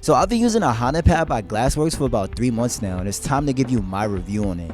So I've been using a Hana Pad by Glassworks for about 3 months now, and it's time to give you my review on it.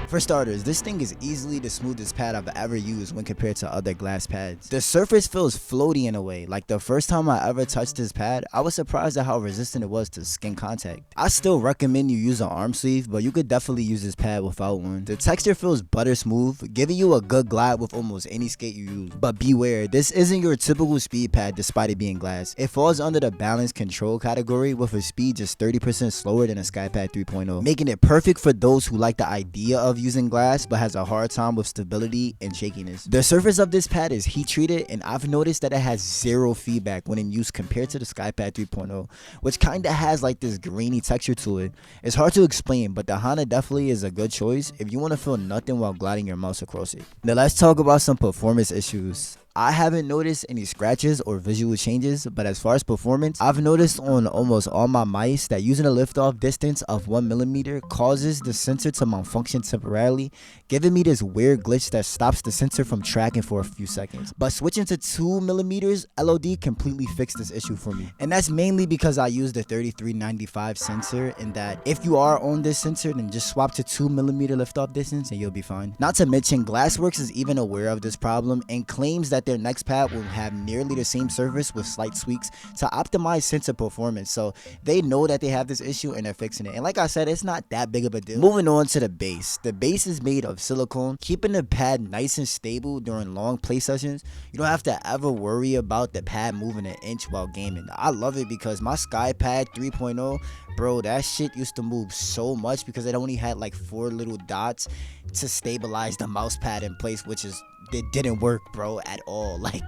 For starters, this thing is easily the smoothest pad I've ever used when compared to other glass pads. The surface feels floaty in a way. Like the first time I ever touched this pad, I was surprised at how resistant it was to skin contact. I still recommend you use an arm sleeve, but you could definitely use this pad without one. The texture feels butter smooth, giving you a good glide with almost any skate you use. But beware, this isn't your typical speed pad despite it being glass. It falls under the balance control category with a speed just 30% slower than a SkyPad 3.0, making it perfect for those who like the idea of using glass but has a hard time with stability and shakiness. The surface of this pad is heat treated, and I've noticed that it has zero feedback when in use compared to the SkyPad 3.0, which kinda has like this grainy texture to it. It's hard to explain, but the Hana definitely is a good choice if you want to feel nothing while gliding your mouse across it. Now let's talk about some performance issues. I haven't noticed any scratches or visual changes, but as far as performance, I've noticed on almost all my mice that using a liftoff distance of 1mm causes the sensor to malfunction temporarily, giving me this weird glitch that stops the sensor from tracking for a few seconds. But switching to 2mm LOD completely fixed this issue for me. And that's mainly because I use the 3395 sensor, and that if you are on this sensor, then just swap to 2mm liftoff distance and you'll be fine. Not to mention, Glassworks is even aware of this problem and claims that their next pad will have nearly the same surface with slight tweaks to optimize sensor performance. So they know that they have this issue and they're fixing it. And like I said, it's not that big of a deal. Moving on to the base. The base is made of silicone, keeping the pad nice and stable during long play sessions. You don't have to ever worry about the pad moving an inch while gaming. I love it because my SkyPad 3.0, bro, that shit used to move so much because it only had like 4 little dots to stabilize the mouse pad in place, which is, it didn't work, bro, at all. Like,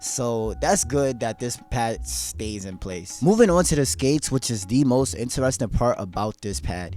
so that's good that this pad stays in place. Moving on to the skates, which is the most interesting part about this pad.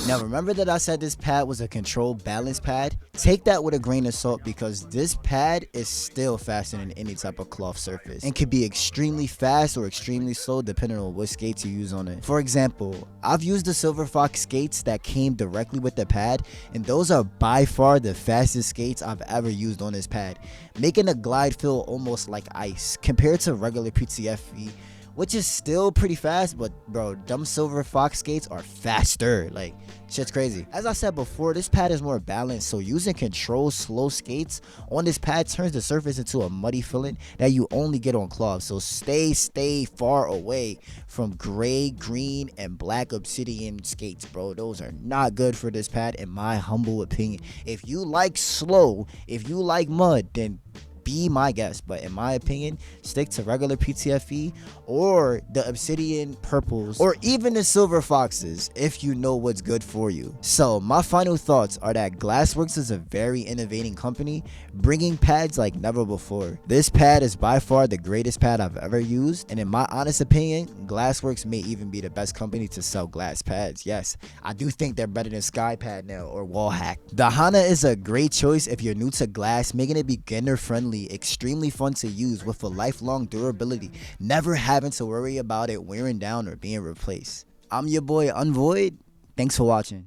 Now remember that I said this pad was a controlled balance pad? Take that with a grain of salt because this pad is still faster than any type of cloth surface and can be extremely fast or extremely slow depending on what skates you use on it. For example, I've used the Silver Fox skates that came directly with the pad, and those are by far the fastest skates I've ever used on this pad, making the glide feel almost like ice compared to regular PTFE, which is still pretty fast, but bro, them Silver Fox skates are faster. Like, shit's crazy. As I said before, this pad is more balanced, so using controlled slow skates on this pad turns the surface into a muddy feeling that you only get on cloth. So stay far away from gray, green, and black obsidian skates, bro. Those are not good for this pad in my humble opinion. If you like slow, if you like mud, then be my guest, but in my opinion, stick to regular PTFE or the obsidian purples or even the silver foxes if you know what's good for you. So my final thoughts are that Glassworks is a very innovating company, bringing pads like never before. This pad is by far the greatest pad I've ever used, and in my honest opinion, Glassworks may even be the best company to sell glass pads. Yes, I do think they're better than SkyPad now or Wallhack. The Hana is a great choice if you're new to glass, making it beginner friendly, extremely fun to use with a lifelong durability, never having to worry about it wearing down or being replaced. I'm your boy Unvoid. Thanks for watching.